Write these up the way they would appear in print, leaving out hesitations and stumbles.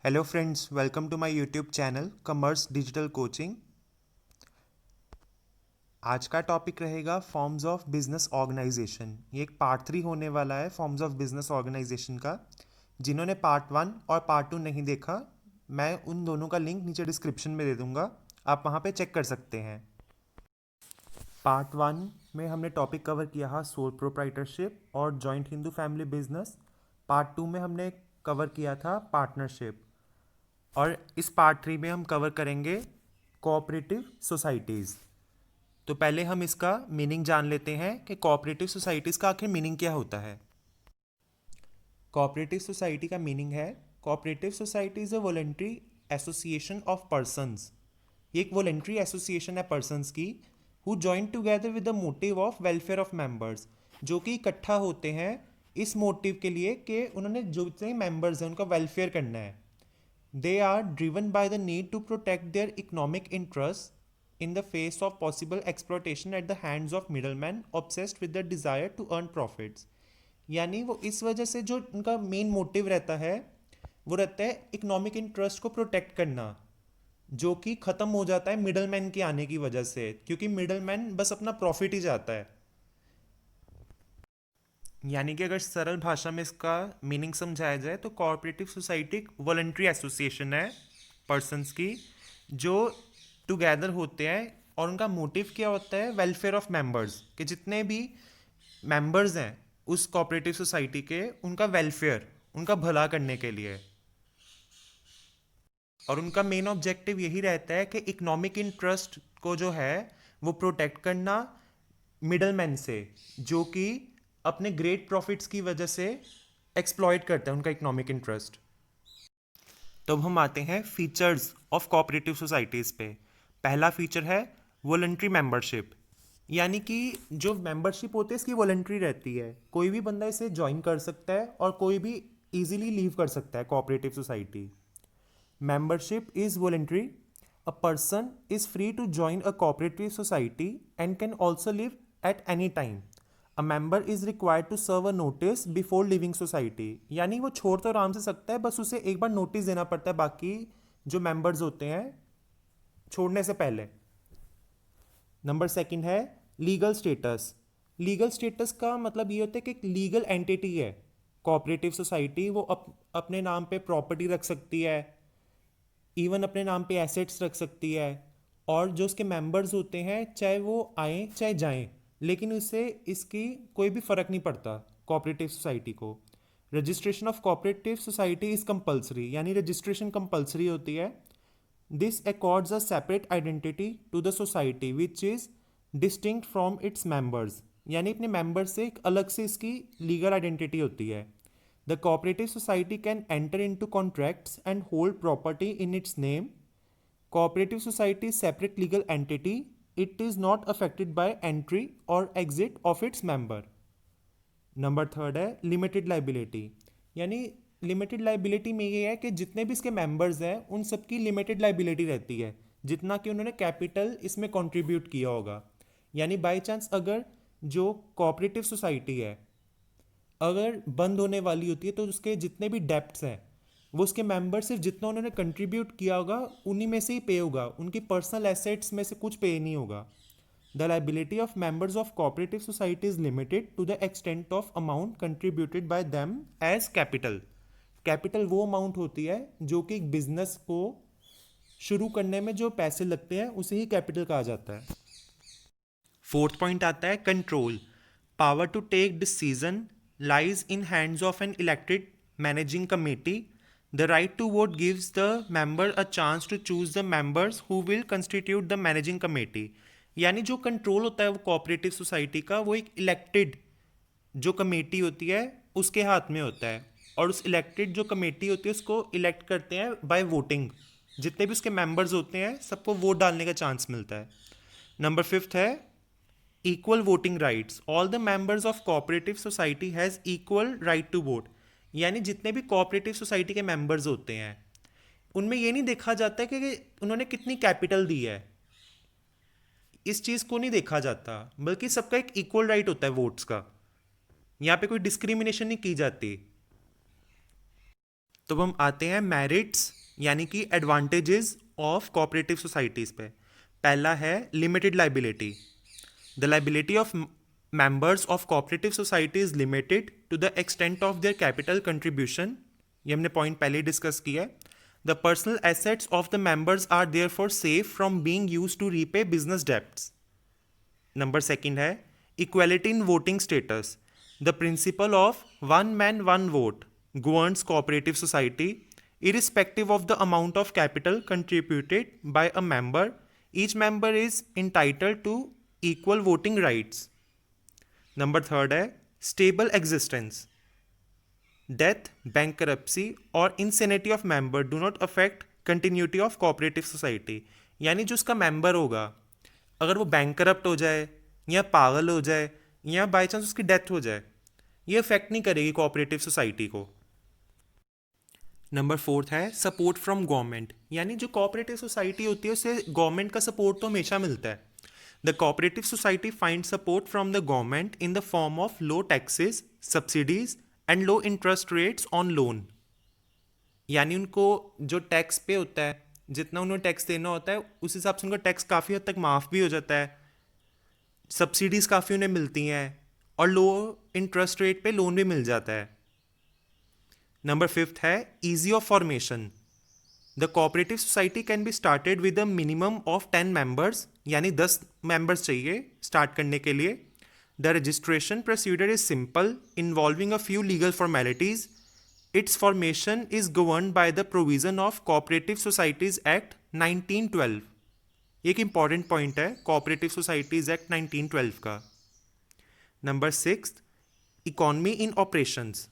Hello friends, welcome to my YouTube channel commerce digital coaching. आज का topic रहेगा forms of business organisation. ये एक पार्ट 3 होने वाला है फॉर्म्स ऑफ बिजनेस ऑर्गेनाइजेशन का। जिन्होंने पार्ट 1 और पार्ट 2 नहीं देखा, मैं उन दोनों का लिंक नीचे डिस्क्रिप्शन में दे दूंगा, आप वहाँ पे चेक कर सकते हैं। पार्ट 1 में हमने टॉपिक कवर किया था सोल प्रोप्राइटरशिप और joint Hindu family business. Part 2 में हमने कवर किया था पार्टनरशिप, और इस पार्ट 3 में हम कवर करेंगे कोऑपरेटिव सोसाइटीज़। तो पहले हम इसका मीनिंग जान लेते हैं कि कोऑपरेटिव सोसाइटीज़ का आखिर मीनिंग क्या होता है। कोऑपरेटिव सोसाइटी का मीनिंग है cooperative society is a voluntary association of persons. ये एक वॉलंटरी एसोसिएशन है पर्सन्स की who join together with the motive of welfare of members, जो कि इकट्ठा होते हैं इस मोटिव के लिए कि उन्होंने जो जितने मेंबर्स हैं उनका वेलफेयर करना है। They are driven by the need to protect their economic interests in the face of possible exploitation at the hands of middlemen obsessed with the desire to earn profits। यानी वो इस वजह से जो उनका मेन मोटिव रहता है वो रहता है इकोनॉमिक इंटरेस्ट को प्रोटेक्ट करना, जो कि ख़त्म हो जाता है मिडलमैन के आने की वजह से, क्योंकि मिडलमैन बस अपना प्रॉफिट ही चाहता है। यानी कि अगर सरल भाषा में इसका मीनिंग समझाया जाए तो कोऑपरेटिव सोसाइटी एक वॉलंटरी एसोसिएशन है पर्सन्स की जो टुगेदर होते हैं, और उनका मोटिव क्या होता है वेलफेयर ऑफ मेंबर्स, कि जितने भी मेंबर्स हैं उस कोऑपरेटिव सोसाइटी के उनका वेलफेयर, उनका भला करने के लिए। और उनका मेन ऑब्जेक्टिव यही रहता है कि इकोनॉमिक इंटरेस्ट को जो है वो प्रोटेक्ट करना मिडलमैन से, जो कि अपने ग्रेट प्रॉफिट्स की वजह से एक्सप्लॉइट करता है उनका इकोनॉमिक इंटरेस्ट। तो अब हम आते हैं फीचर्स ऑफ कोऑपरेटिव सोसाइटीज़ पे। पहला फीचर है वॉलंटरी मेंबरशिप, यानी कि जो मेंबरशिप होती है इसकी वॉलंटरी रहती है, कोई भी बंदा इसे ज्वाइन कर सकता है और कोई भी इजीली लीव कर सकता है cooperative society. Membership is voluntary. A person is free to join a cooperative society and can also leave at any time. A member is required to serve a notice before leaving society. यानी वो छोड़ तो आराम से सकता है, बस उसे एक बार नोटिस देना पड़ता है बाकी जो मेंबर्स होते हैं छोड़ने से पहले। नंबर सेकंड है लीगल स्टेटस। लीगल स्टेटस का मतलब ये होता है कि एक लीगल एंटिटी है कोऑपरेटिव सोसाइटी, वो अपने नाम पे प्रॉपर्टी रख सकती है, इवन अपने नाम पे एसेट्स रख सकती है, और जो उसके मेंबर्स होते हैं चाहे वो आए चाहे जाएं, लेकिन उससे इसकी कोई भी फ़र्क नहीं पड़ता कोऑपरेटिव सोसाइटी को। Registration of cooperative society is compulsory, यानी रजिस्ट्रेशन कंपलसरी होती है। This accords a separate identity to the society which is distinct from its members, यानी अपने मेंबर्स से एक अलग से इसकी लीगल आइडेंटिटी होती है। The cooperative society can enter into contracts and hold property in its name. Cooperative society is separate legal entity. It is not affected by entry or exit of its member. Number third है limited liability, यानी limited liability में ये है कि जितने भी इसके members हैं उन सबकी लिमिटेड लाइबिलिटी रहती है, जितना कि उन्होंने कैपिटल इसमें कंट्रीब्यूट किया होगा। यानी बाय चांस अगर जो कोऑपरेटिव सोसाइटी है अगर बंद होने वाली होती है तो उसके जितने भी डेप्ट्स हैं वो उसके मेंबर सिर्फ जितना उन्होंने कंट्रीब्यूट किया होगा उन्हीं में से ही पे होगा, उनकी पर्सनल एसेट्स में से कुछ पे नहीं होगा। The liability of members of cooperative society is limited to the extent of amount contributed by them as capital. Capital वो अमाउंट होती है जो कि एक बिजनेस को शुरू करने में जो पैसे लगते हैं उसे ही कैपिटल कहा जाता है। फोर्थ पॉइंट आता है control. Power to take decision lies in hands of an elected managing committee. The right to vote gives the member a chance to choose the members who will constitute the managing committee। यानी जो control होता है वो cooperative society का वो एक elected जो committee होती है उसके हाथ में होता है, और उस इलेक्टेड जो कमेटी होती है उसको इलेक्ट करते हैं बाय वोटिंग। जितने भी उसके मेंबर्स होते हैं सबको वोट डालने का चांस मिलता है। नंबर फिफ्थ है equal voting rights. All the members of cooperative society has equal right to vote। यानी जितने भी कोऑपरेटिव सोसाइटी के मेंबर्स होते हैं उनमें ये नहीं देखा जाता है कि उन्होंने कितनी कैपिटल दी है, इस चीज़ को नहीं देखा जाता, बल्कि सबका एक इक्वल राइट होता है वोट्स का। यहाँ पे कोई डिस्क्रिमिनेशन नहीं की जाती। तो अब हम आते हैं मेरिट्स यानी कि एडवांटेजेस ऑफ कोऑपरेटिव सोसाइटीज़ पे। पहला है limited liability. The liability of members of cooperative society is limited to the extent of their capital contribution। ये हमने पॉइंट पहले ही डिस्कस किया है। The personal assets of the members are therefore safe from being used to repay business debts. Number second है equality in voting status. The principle of one man one vote governs cooperative society irrespective of the amount of capital contributed by a member. Each member is entitled to equal voting rights। Number third है stable existence. Death, bankruptcy और insanity of member do not affect continuity of cooperative society. यानी जो उसका member होगा, अगर वो bankrupt हो जाए या पागल हो जाए या बाई चांस उसकी डेथ हो जाए, ये अफेक्ट नहीं करेगी कोऑपरेटिव सोसाइटी को। नंबर फोर्थ है सपोर्ट फ्रॉम गवर्नमेंट। यानी जो कोऑपरेटिव सोसाइटी होती है उसे गवर्नमेंट का सपोर्ट तो हमेशा मिलता है। The cooperative society finds support from the government in the form of low taxes, subsidies and low interest rates on loan। यानी उनको जो टैक्स पे होता है, जितना उन्हें टैक्स देना होता है उस हिसाब से उनका टैक्स काफ़ी हद तक माफ़ भी हो जाता है, सब्सिडीज़ काफ़ी उन्हें मिलती हैं और लो इंटरेस्ट रेट पे लोन भी मिल जाता है। नंबर फिफ्थ है easy of formation. The cooperative society can be started with a minimum of 10 members. यानी 10 मेंबर्स चाहिए स्टार्ट करने के लिए। The registration procedure is simple involving a few legal formalities. It's formation is govern by the provision of cooperative societies act 1912। एक important point है cooperative societies act 1912 का। Number six economy in operations.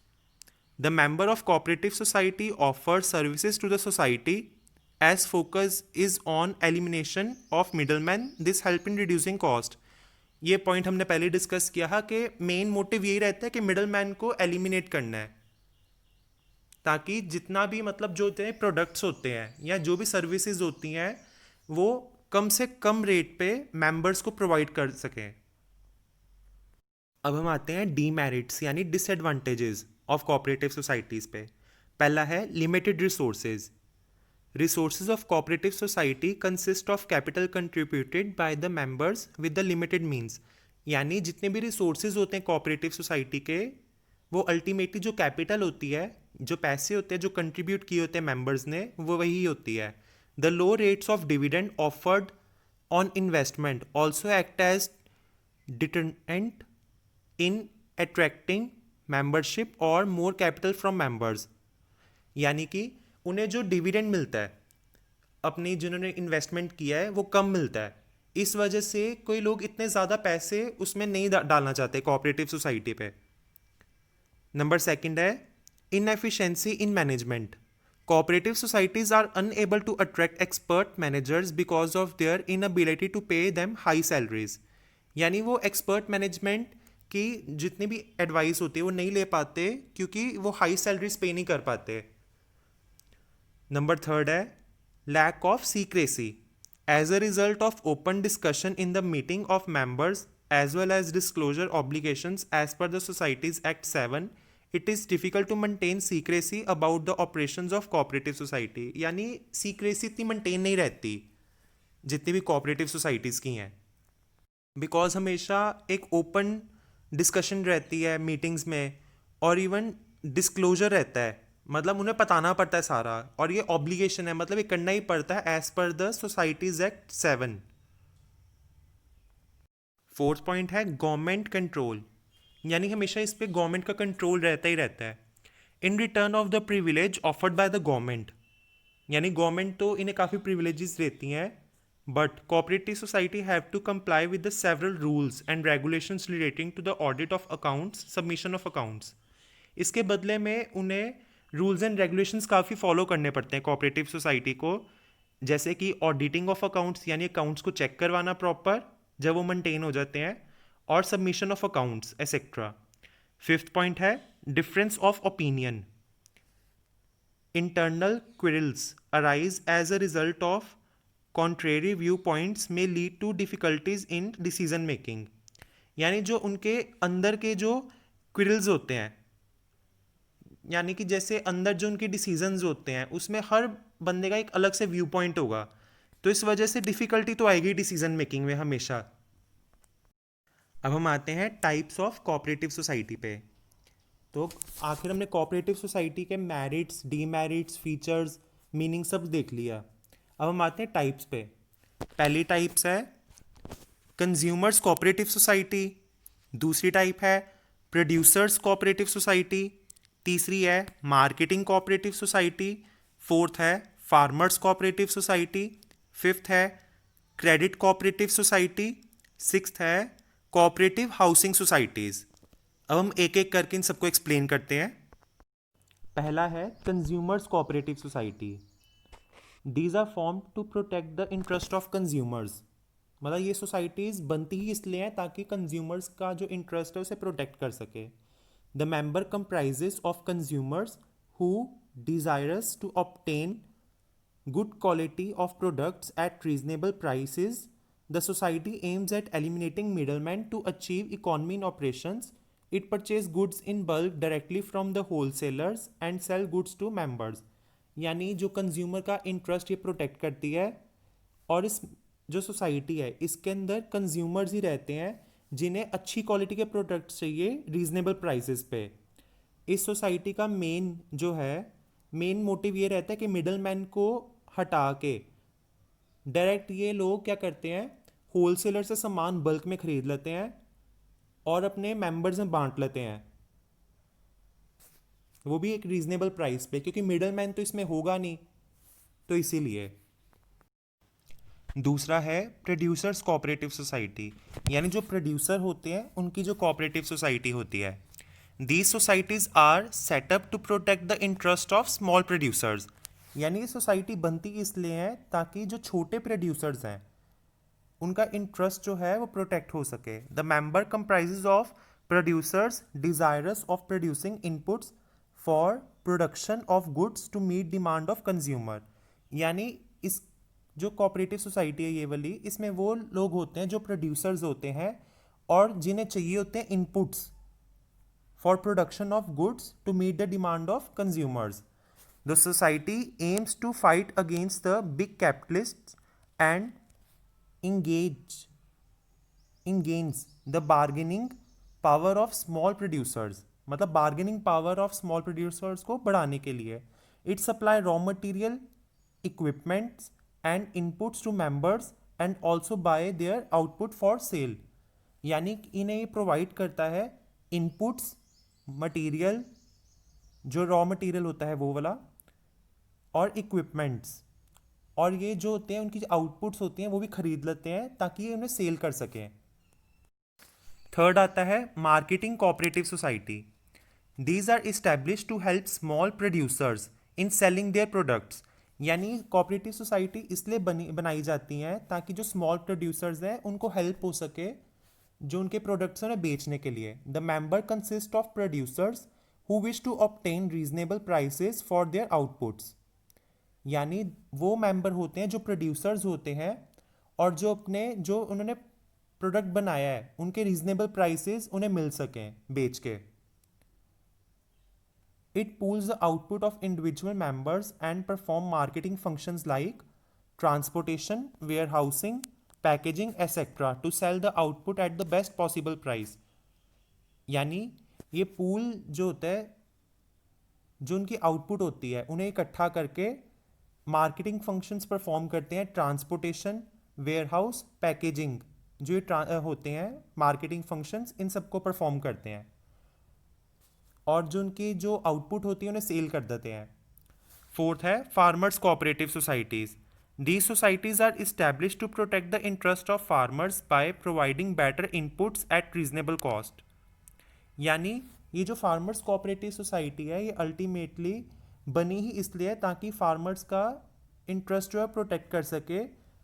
The member of cooperative society offers services to the society as focus is on elimination of middlemen. This help in reducing cost। ये point हमने पहले discuss किया है कि main motive यही रहता है कि मिडल मैन को एलिमिनेट करना है, ताकि जितना भी मतलब जो होते हैं प्रोडक्ट्स होते हैं या जो भी सर्विसेज होती हैं वो कम से कम रेट पे मेंबर्स को प्रोवाइड कर सकें। अब हम आते हैं डीमेरिट्स यानी डिसएडवांटेजेस ऑफ कोऑपरेटिव सोसाइटीज़ पे। पहला है limited resources. Resources of cooperative society consist of capital contributed by the members with the limited means. यानी जितने भी रिसोर्सेज होते हैं कोऑपरेटिव सोसाइटी के, वो अल्टीमेटली जो कैपिटल होती है, जो पैसे होते हैं जो कंट्रीब्यूट किए होते हैं मेंबर्स ने, वो वही होती है। The low rates of dividend offered on investment also act as deterrent in attracting membership और मोर कैपिटल फ्रॉम मेंबर्स। यानी कि उन्हें जो डिविडेंड मिलता है अपनी जिन्होंने इन्वेस्टमेंट किया है वो कम मिलता है, इस वजह से कोई लोग इतने ज़्यादा पैसे उसमें नहीं डालना चाहते कोऑपरेटिव सोसाइटी पे। नंबर सेकंड है inefficiency in management. Cooperative societies are unable to attract expert managers because of their inability to pay them high salaries. यानी वो एक्सपर्ट मैनेजमेंट की जितनी भी एडवाइस होती है वो नहीं ले पाते क्योंकि वो हाई सैलरीज पे नहीं कर पाते। नंबर थर्ड है lack of secrecy. As a result of open discussion in the meeting of members as well as disclosure obligations as per the societies act 7, it is difficult to maintain secrecy about the operations of cooperative society. यानी secrecy इतनी maintain नहीं रहती जितनी भी cooperative societies की हैं, because हमेशा एक ओपन डिस्कशन रहती है मीटिंग्स में और इवन डिस्क्लोजर रहता है, मतलब उन्हें बताना पड़ता है सारा, और ये ऑब्लिगेशन है, मतलब ये करना ही पड़ता है as per the societies act 7। Fourth point है गवर्नमेंट कंट्रोल। यानी हमेशा इस पे गवर्नमेंट का कंट्रोल रहता ही रहता है। In return of the privilege offered by the government. यानी गवर्नमेंट तो इन्हें काफ़ी प्रिविलेजेस देती हैं, but cooperative society have to comply with the several rules and regulations relating to the audit of accounts, submission of accounts. इसके बदले में उन्हें रूल्स एंड रेगुलेशंस काफ़ी फॉलो करने पड़ते हैं कोऑपरेटिव सोसाइटी को, जैसे कि ऑडिटिंग ऑफ अकाउंट्स यानी अकाउंट्स को चेक करवाना प्रॉपर जब वो मेंटेन हो जाते हैं, और submission of accounts etcetera. Fifth point है difference of opinion. Internal quarrels arise as a result of contrary view points may lead to difficulties in decision making. यानी जो उनके अंदर के जो क्विरल्स होते हैं, यानी कि जैसे अंदर जो उनके डिसीजंस होते हैं उसमें हर बंदे का एक अलग से व्यू पॉइंट होगा, तो इस वजह से डिफ़िकल्टी तो आएगी डिसीजन मेकिंग में हमेशा। अब हम आते हैं टाइप्स ऑफ कोऑपरेटिव सोसाइटी पे। तो आखिर हमने कोऑपरेटिव सोसाइटी के मेरिट्स, डीमेरिट्स, फीचर्स, मीनिंग सब देख लिया। अब हम आते हैं टाइप्स पे। पहली टाइप्स है कंज्यूमर्स कोऑपरेटिव सोसाइटी, दूसरी टाइप है प्रोड्यूसर्स कोऑपरेटिव सोसाइटी, तीसरी है मार्केटिंग कोऑपरेटिव सोसाइटी, फोर्थ है फार्मर्स कोऑपरेटिव सोसाइटी, फिफ्थ है क्रेडिट कोऑपरेटिव सोसाइटी, सिक्स्थ है कोऑपरेटिव हाउसिंग सोसाइटीज़। अब हम एक एक करके इन सबको एक्सप्लेन करते हैं। पहला है consumers cooperative society. These are form to protect the interest of consumers. मतलब ये सोसाइटीज़ बनती ही इसलिए हैं ताकि कंज्यूमर्स का जो इंटरेस्ट है उसे प्रोटेक्ट कर सके। The member comprises of consumers who desirous to obtain good quality of products at reasonable prices. The society aims at eliminating middlemen to achieve economy in operations. It purchases goods in bulk directly from the wholesalers and sell goods to members. यानी जो consumer का interest ये protect करती है, और इस जो society है इसके अंदर कंज्यूमर्स ही रहते हैं जिन्हें अच्छी क्वालिटी के प्रोडक्ट्स चाहिए रीजनेबल प्राइसेस पे। इस सोसाइटी का मेन मोटिव ये रहता है कि मिडल मैन को हटा के डायरेक्ट ये लोग क्या करते हैं, होलसेलर से सामान बल्क में खरीद लेते हैं और अपने मेंबर्स में बांट लेते हैं, वो भी एक रीजनेबल प्राइस पे, क्योंकि मिडल मैन तो इसमें होगा नहीं, तो इसीलिए। दूसरा है प्रोड्यूसर्स कोऑपरेटिव सोसाइटी, यानी जो प्रोड्यूसर होते हैं उनकी जो कोऑपरेटिव सोसाइटी होती है। These societies are set up to protect the interest of small producers. यानी ये सोसाइटी बनती इसलिए है ताकि जो छोटे प्रोड्यूसर्स हैं उनका इंटरेस्ट जो है वो प्रोटेक्ट हो सके। The member comprises of producers desirous of producing inputs for production of goods to meet demand of consumer. यानी इस जो कोऑपरेटिव सोसाइटी है ये वाली, इसमें वो लोग होते हैं जो प्रोड्यूसर्स होते हैं और जिन्हें चाहिए होते हैं inputs for production of goods to meet the demand of consumers. The society aims to fight against the big capitalists and engains the bargaining power of small producers। मतलब bargaining power of small producers को बढ़ाने के लिए। It supply raw material, equipments and inputs to members and also buy their output for sale. यानी इन्हें ये provide करता है इनपुट्स, मटेरियल, जो रॉ मटेरियल होता है वो वाला, और इक्विपमेंट्स, और ये जो होते हैं उनकी जो आउटपुट्स होती हैं वो भी खरीद लेते हैं ताकि ये उन्हें सेल कर सकें। थर्ड आता है marketing cooperative society. These are establish to help small producers in selling their products. यानी कोऑपरेटिव सोसाइटी इसलिए बनाई जाती हैं ताकि जो स्मॉल प्रोड्यूसर्स हैं उनको हेल्प हो सके जो उनके प्रोडक्ट्स हैं बेचने के लिए। The member consist of producers who wish to obtain reasonable prices for their outputs. यानी वो मेंबर होते हैं जो प्रोड्यूसर्स होते हैं और जो उन्होंने प्रोडक्ट बनाया है उनके रीजनेबल प्राइसेस उन्हें मिल सकें बेच के। It pools the output of individual members and perform marketing functions like transportation, warehousing, packaging etcetera to sell the output at the best possible price. यानी ये पूल जो होता है, जो उनकी आउटपुट होती है उन्हें इकट्ठा करके मार्केटिंग फंक्शंस परफॉर्म करते हैं। ट्रांसपोर्टेशन, वेयर हाउस, पैकेजिंग, जो ये होते हैं मार्केटिंग फंक्शंस, इन सबको परफॉर्म करते हैं और जो उनकी जो आउटपुट होती है उन्हें सेल कर देते हैं। फोर्थ है farmers cooperative societies. These societies are established to protect the interest of farmers by providing better inputs at reasonable cost। यानी ये जो फार्मर्स कोऑपरेटिव सोसाइटी है ये अल्टीमेटली बनी ही इसलिए है ताकि फार्मर्स का इंटरेस्ट जो है प्रोटेक्ट कर सके,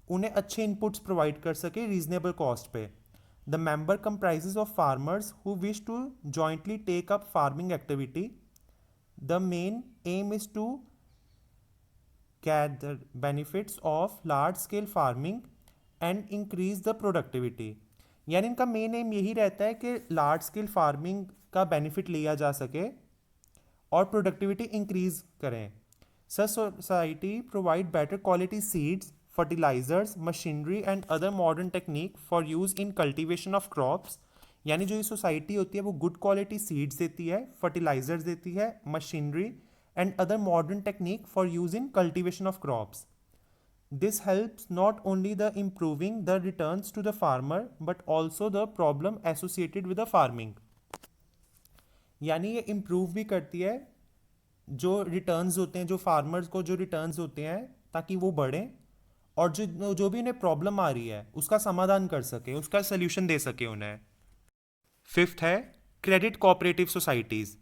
उन्हें अच्छे इनपुट्स प्रोवाइड कर सके रीजनेबल कॉस्ट पे। The member comprises of farmers who wish to jointly take up farming activity. The main aim is to gather benefits of large scale farming and increase the productivity। यानी इनका main M यही रहता है कि large scale farming का benefit लिया जा सके और प्रोडक्टिविटी इंक्रीज करें। Such society provide better quality seeds, fertilizers, machinery and other modern technique for use in cultivation of crops. यानी जो ये सोसाइटी होती है वो गुड क्वालिटी सीड्स देती है, फर्टिलाइजर्स देती है, machinery and other modern technique for use in cultivation of crops. This helps not only the improving the returns to the farmer but also the problem associated with the farming. यानी ये improve भी करती है जो returns होते हैं, जो farmers को जो रिटर्न्स होते हैं ताकि वो बढ़ें और जो जो भी उन्हें प्रॉब्लम आ रही है उसका समाधान कर सके, उसका सोल्यूशन दे सके उन्हें. फिफ्थ है credit cooperative societies.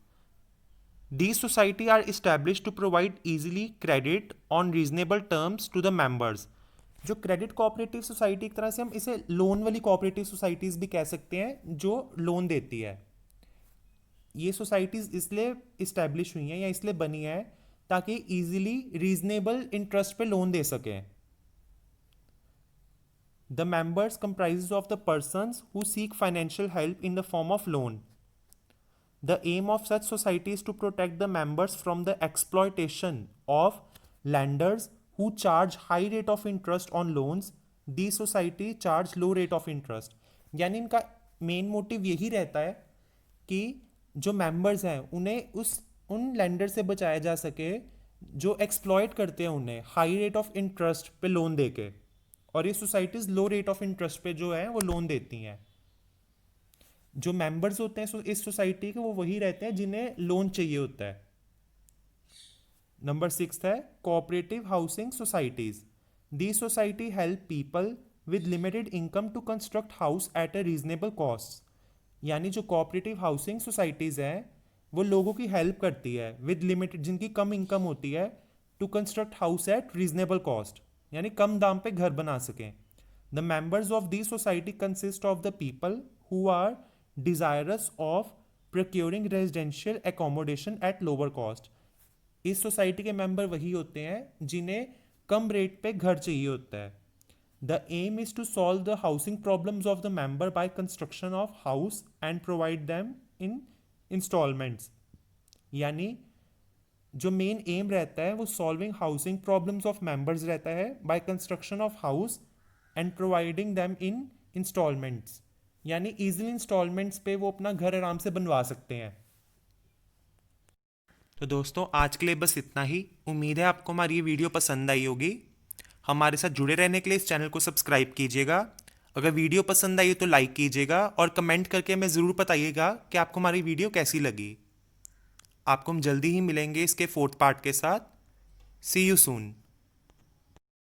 These society are established to provide easily credit on reasonable terms to the members. जो क्रेडिट कोऑपरेटिव सोसाइटी एक तरह से हम इसे लोन वाली कोऑपरेटिव सोसाइटीज़ भी कह सकते हैं जो लोन देती है. ये सोसाइटीज़ इसलिए इस्टेब्लिश हुई हैं या इसलिए बनी है ताकि इजीली रीजनेबल इंटरेस्ट पे लोन दे सकें. The members comprises of the persons who seek financial help in the form of loan. The aim of such society is to protect the members from the exploitation of lenders who charge high rate of interest on loans. These society charge low rate of interest. यानी इनका main motive यही रहता है कि जो members हैं उन्हें उन लेंडर से बचाया जा सके जो एक्सप्लॉयट करते हैं उन्हें हाई रेट ऑफ इंटरेस्ट पे लोन देके, और ये societies low rate of interest पे जो है वो लोन देती हैं. जो मेंबर्स होते हैं इस सोसाइटी के वो वही रहते हैं जिन्हें लोन चाहिए होता है. नंबर 6 है cooperative housing societies. The society help people with limited income to construct house at a reasonable cost. यानी जो कोऑपरेटिव हाउसिंग सोसाइटीज़ हैं वो लोगों की हेल्प करती है विद लिमिटेड, जिनकी कम इनकम होती है, to construct house at reasonable cost, यानी कम दाम पे घर बना सकें. The members of the society consist of the people who are desirous of procuring residential accommodation at lower cost. इस सोसाइटी के मेंबर वही होते हैं जिन्हें कम रेट पे घर चाहिए होता है. The aim is to solve the housing problems of the member by construction of house and provide them in installments. यानी जो मेन एम रहता है वो solving housing problems of members रहता है by construction of house and providing them in installments. यानी easily installments पे वो अपना घर आराम से बनवा सकते हैं. तो दोस्तों आज के लिए बस इतना ही. उम्मीद है आपको हमारी ये वीडियो पसंद आई होगी. हमारे साथ जुड़े रहने के लिए इस चैनल को सब्सक्राइब कीजिएगा. अगर वीडियो पसंद आई तो लाइक कीजिएगा और कमेंट करके हमें ज़रूर बताइएगा कि आपको हमारी वीडियो कैसी लगी. आपको हम जल्दी ही मिलेंगे इसके 4th पार्ट के साथ. सी यू सून.